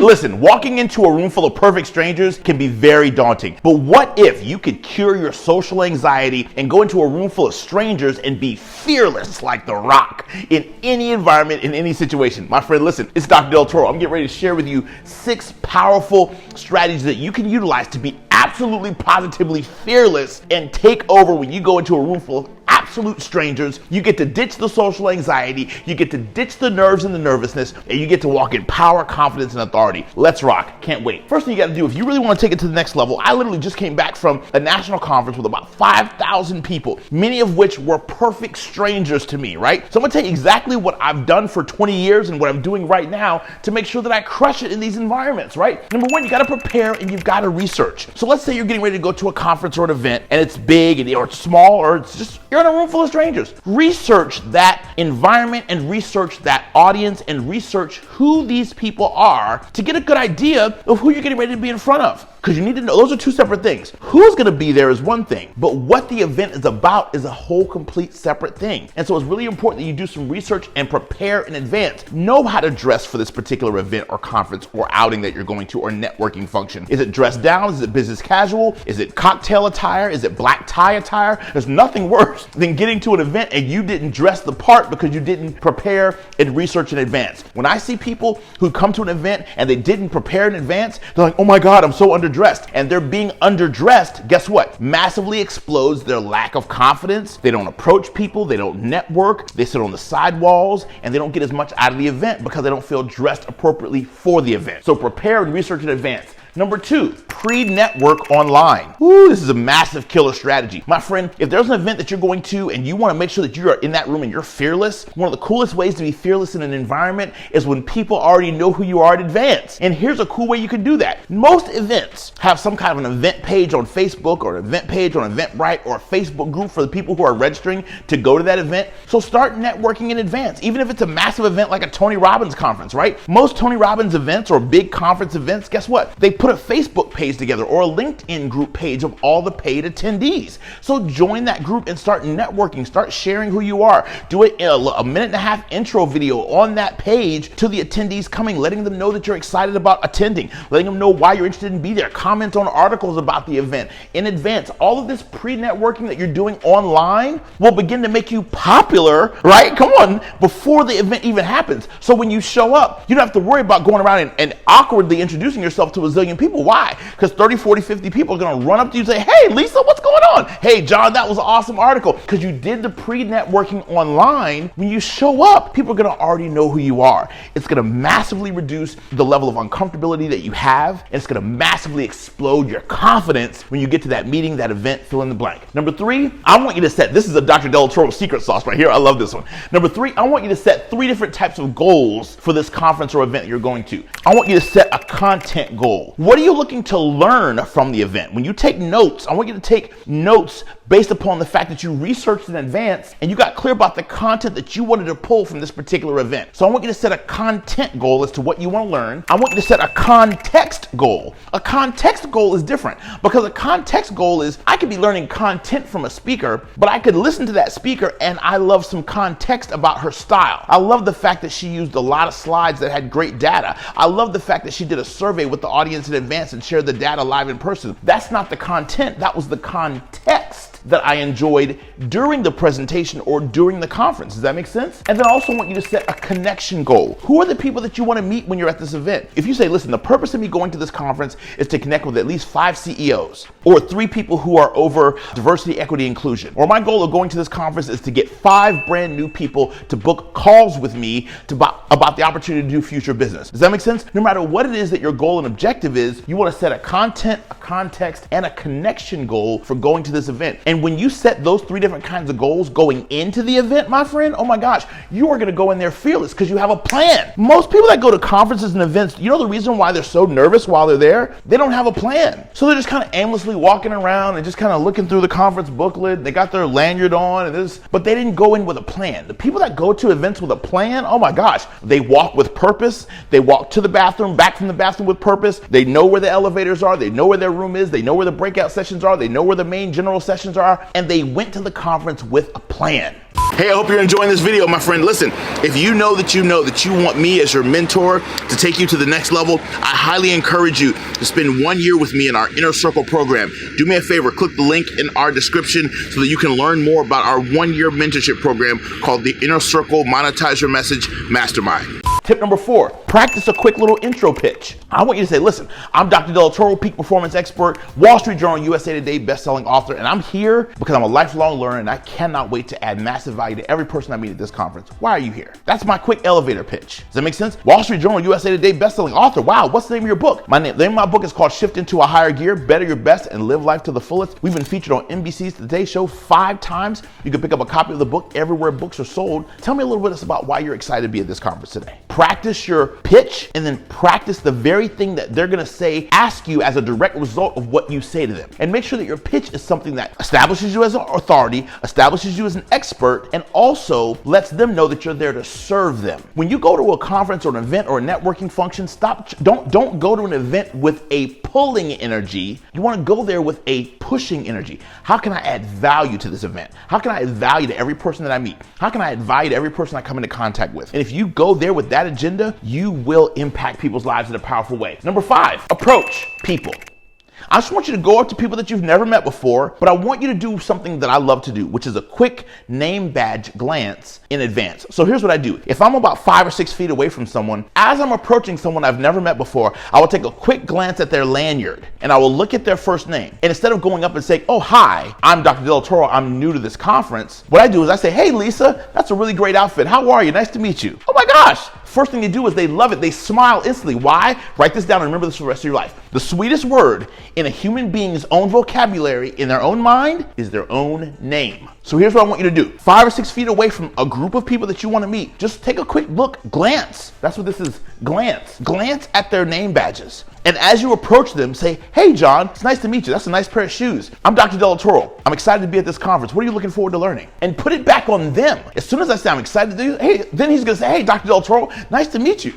Listen, walking into a room full of perfect strangers can be very daunting. But what if you could cure your social anxiety and go into a room full of strangers and be fearless like The Rock in any environment, in any situation? My friend, listen, it's Dr. Delatorro. I'm getting ready to share with you 6 powerful strategies that you can utilize to be absolutely, positively fearless and take over when you go into a room full of absolute strangers. You get to ditch the social anxiety, you get to ditch the nerves and the nervousness, and you get to walk in power, confidence, and authority. Let's rock. Can't wait. First thing you got to do, if you really want to take it to the next level, I literally just came back from a national conference with about 5,000 people, many of which were perfect strangers to me, right? So I'm going to tell you exactly what I've done for 20 years and what I'm doing right now to make sure that I crush it in these environments, right? Number one, you got to prepare and you've got to research. So let's say you're getting ready to go to a conference or an event and it's big or it's small or it's just, you're in a room full of strangers. Research that environment and research that audience and research who these people are to get a good idea of who you're getting ready to be in front of. Because you need to know, those are 2 separate things. Who's going to be there is one thing, but what the event is about is a whole complete separate thing. And so it's really important that you do some research and prepare in advance. Know how to dress for this particular event or conference or outing that you're going to or networking function. Is it dressed down? Is it business casual? Is it cocktail attire? Is it black tie attire? There's nothing worse than getting to an event and you didn't dress the part because you didn't prepare and research in advance. When I see people who come to an event and they didn't prepare in advance, they're like, oh my God, I'm so underdressed. And they're being underdressed, guess what? Massively explodes their lack of confidence. They don't approach people, they don't network, they sit on the sidewalls, and they don't get as much out of the event because they don't feel dressed appropriately for the event. So prepare and research in advance. Number 2, PreNetwork Online. Ooh, this is a massive killer strategy. My friend, if there's an event that you're going to and you want to make sure that you are in that room and you're fearless, one of the coolest ways to be fearless in an environment is when people already know who you are in advance. And here's a cool way you can do that. Most events have some kind of an event page on Facebook or an event page on Eventbrite or a Facebook group for the people who are registering to go to that event. So start networking in advance, even if it's a massive event like a Tony Robbins conference, right? Most Tony Robbins events or big conference events, guess what? They put a Facebook page together or a LinkedIn group page of all the paid attendees. So join that group and start networking, start sharing who you are. Do it in a minute-and-a-half intro video on that page to the attendees coming, letting them know that you're excited about attending, letting them know why you're interested in being there. Comment on articles about the event in advance. All of this pre-networking that you're doing online will begin to make you popular, right? Come on, before the event even happens. So when you show up, you don't have to worry about going around and awkwardly introducing yourself to a zillion people. Why? Because 30, 40, 50 people are going to run up to you and say, hey, Lisa, what's going on? Hey, John, that was an awesome article. Because you did the pre-networking online. When you show up, people are going to already know who you are. It's going to massively reduce the level of uncomfortability that you have. And it's going to massively explode your confidence when you get to that meeting, that event, fill in the blank. Number 3, I want you to set, this is a Dr. Delatorro secret sauce right here. I love this one. Number 3, I want you to set 3 different types of goals for this conference or event you're going to. I want you to set a content goal. What are you looking to learn from the event? When you take notes, I want you to take notes based upon the fact that you researched in advance and you got clear about the content that you wanted to pull from this particular event. So I want you to set a content goal as to what you want to learn. I want you to set a context goal. A context goal is different because a context goal is I could be learning content from a speaker, but I could listen to that speaker and I love some context about her style. I love the fact that she used a lot of slides that had great data. I love the fact that she did a survey with the audience in advance and shared the data live in person. That's not the content, that was the context that I enjoyed during the presentation or during the conference. Does that make sense? And then I also want you to set a connection goal. Who are the people that you want to meet when you're at this event? If you say, listen, the purpose of me going to this conference is to connect with at least 5 CEOs or 3 people who are over diversity, equity, inclusion. Or my goal of going to this conference is to get 5 brand new people to book calls with me about the opportunity to do future business. Does that make sense? No matter what it is that your goal and objective is, you want to set a content, a context, and a connection goal for going to this event. And when you set those 3 different kinds of goals going into the event, my friend, oh my gosh, you are going to go in there fearless because you have a plan. Most people that go to conferences and events, you know the reason why they're so nervous while they're there? They don't have a plan. So they're just kind of aimlessly walking around and just kind of looking through the conference booklet. They got their lanyard on and this, but they didn't go in with a plan. The people that go to events with a plan, oh my gosh, they walk with purpose. They walk to the bathroom, back from the bathroom with purpose. They know where the elevators are. They know where their room is. They know where the breakout sessions are. They know where the main general sessions are. And they went to the conference with a plan. Hey, I hope you're enjoying this video, my friend. Listen, if you know that you want me as your mentor to take you to the next level, I highly encourage you to spend 1 year with me in our Inner Circle program. Do me a favor, click the link in our description so that you can learn more about our 1-year mentorship program called the Inner Circle Monetize Your Message Mastermind. Tip number 4, practice a quick little intro pitch. I want you to say, listen, I'm Dr. Delatorro, peak performance expert, Wall Street Journal, USA Today best-selling author, and I'm here because I'm a lifelong learner and I cannot wait to add massive value to every person I meet at this conference. Why are you here? That's my quick elevator pitch. Does that make sense? Wall Street Journal, USA Today best-selling author. Wow, what's the name of your book? The name of my book is called Shift Into a Higher Gear, Better Your Best and Live Life to the Fullest. We've been featured on NBC's Today Show 5 times. You can pick up a copy of the book everywhere books are sold. Tell me a little bit about why you're excited to be at this conference today. Practice your pitch and then practice the very thing that they're gonna say, ask you as a direct result of what you say to them. And make sure that your pitch is something that establishes you as an authority, establishes you as an expert, and also lets them know that you're there to serve them. When you go to a conference or an event or a networking function, don't go to an event with a pulling energy. You wanna go there with a pushing energy. How can I add value to this event? How can I add value to every person that I meet? How can I add value to every person I come into contact with? And if you go there with that agenda, you will impact people's lives in a powerful way. Number 5, approach people. I just want you to go up to people that you've never met before, but I want you to do something that I love to do, which is a quick name badge glance in advance. So here's what I do. If I'm about 5 or 6 feet away from someone, as I'm approaching someone I've never met before, I will take a quick glance at their lanyard and I will look at their first name. And instead of going up and saying, oh, hi, I'm Dr. Delatorro, I'm new to this conference, what I do is I say, hey, Lisa, that's a really great outfit. How are you? Nice to meet you. Oh my gosh. First thing they do is they love it. They smile instantly. Why? Write this down and remember this for the rest of your life. The sweetest word in a human being's own vocabulary, in their own mind, is their own name. So here's what I want you to do. 5 or 6 feet away from a group of people that you want to meet, just take a quick look, glance. That's what this is, glance. Glance at their name badges. And as you approach them, say, hey, John, it's nice to meet you. That's a nice pair of shoes. I'm Dr. Delatorro. I'm excited to be at this conference. What are you looking forward to learning? And put it back on them. As soon as I say I'm excited to do, hey, then he's going to say, hey, Dr. Delatorro, nice to meet you.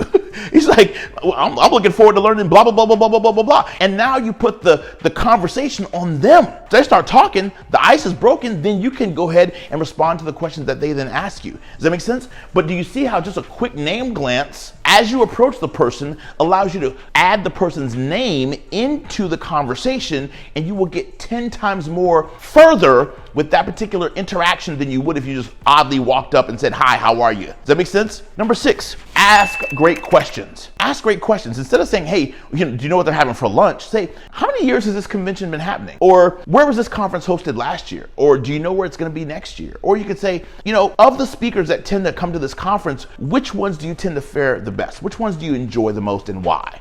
He's like, I'm looking forward to learning blah, blah, blah, blah, blah, blah, blah, blah, blah. And now you put the conversation on them. They start talking, the ice is broken, then you can go ahead and respond to the questions that they then ask you. Does that make sense? But do you see how just a quick name glance as you approach the person allows you to add the person's name into the conversation, and you will get 10 times more further with that particular interaction than you would if you just oddly walked up and said, hi, how are you? Does that make sense? Number 6, ask great questions. Ask great questions. Instead of saying, hey, do you know what they're having for lunch? Say, how many years has this convention been happening? Or where was this conference hosted last year? Or do you know where it's going to be next year? Or you could say, of the speakers that tend to come to this conference, which ones do you tend to fare the best? Which ones do you enjoy the most and why?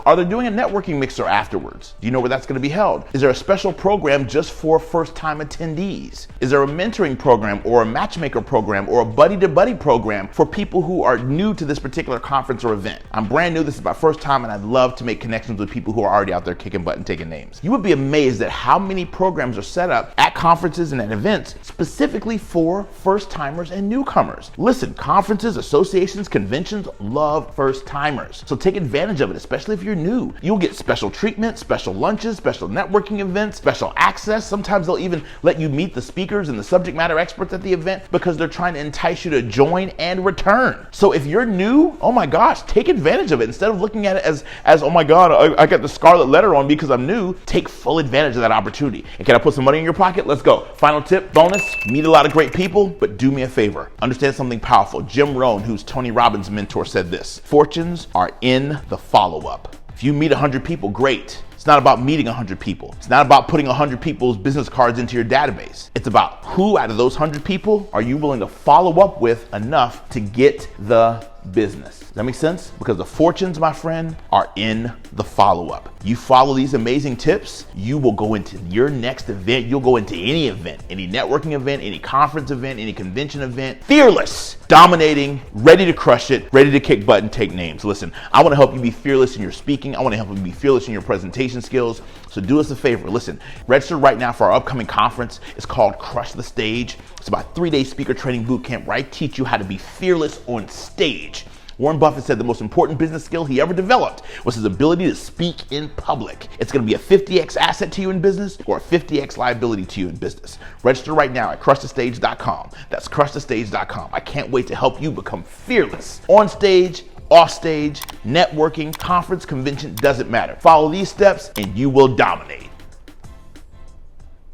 Are they doing a networking mixer afterwards? Do you know where that's going to be held? Is there a special program just for first-time attendees? Is there a mentoring program or a matchmaker program or a buddy-to-buddy program for people who are new to this particular conference or event? I'm brand new. This is my first time, and I'd love to make connections with people who are already out there kicking butt and taking names. You would be amazed at how many programs are set up at conferences and at events specifically for first-timers and newcomers. Listen, conferences, associations, conventions love first-timers. So take advantage of it, especially if you're new. You'll get special treatment, special lunches, special networking events, special access. Sometimes they'll even let you meet the speakers and the subject matter experts at the event because they're trying to entice you to join and return. So if you're new, oh my gosh, take advantage of it. Instead of looking at it as oh my God, I got the scarlet letter on because I'm new, take full advantage of that opportunity. And can I put some money in your pocket? Let's go. Final tip, bonus, meet a lot of great people, but do me a favor. Understand something powerful. Jim Rohn, who's Tony Robbins' mentor, said this: fortunes are in the follow-up. If you meet 100 people, great. It's not about meeting 100 people. It's not about putting 100 people's business cards into your database. It's about who out of those 100 people are you willing to follow up with enough to get the business. Does that make sense? Because the fortunes, my friend, are in the follow-up. You follow these amazing tips, you will go into your next event. You'll go into any event, any networking event, any conference event, any convention event, fearless, dominating, ready to crush it, ready to kick butt and take names. Listen, I want to help you be fearless in your speaking. I want to help you be fearless in your presentation skills. So do us a favor. Listen, register right now for our upcoming conference. It's called Crush the Stage. It's about a 3-day speaker training boot camp where I teach you how to be fearless on stage. Warren Buffett said the most important business skill he ever developed was his ability to speak in public. It's going to be a 50x asset to you in business or a 50x liability to you in business. Register right now at crushthestage.com. That's crushthestage.com. I can't wait to help you become fearless. On stage, off stage, networking, conference, convention, doesn't matter. Follow these steps and you will dominate.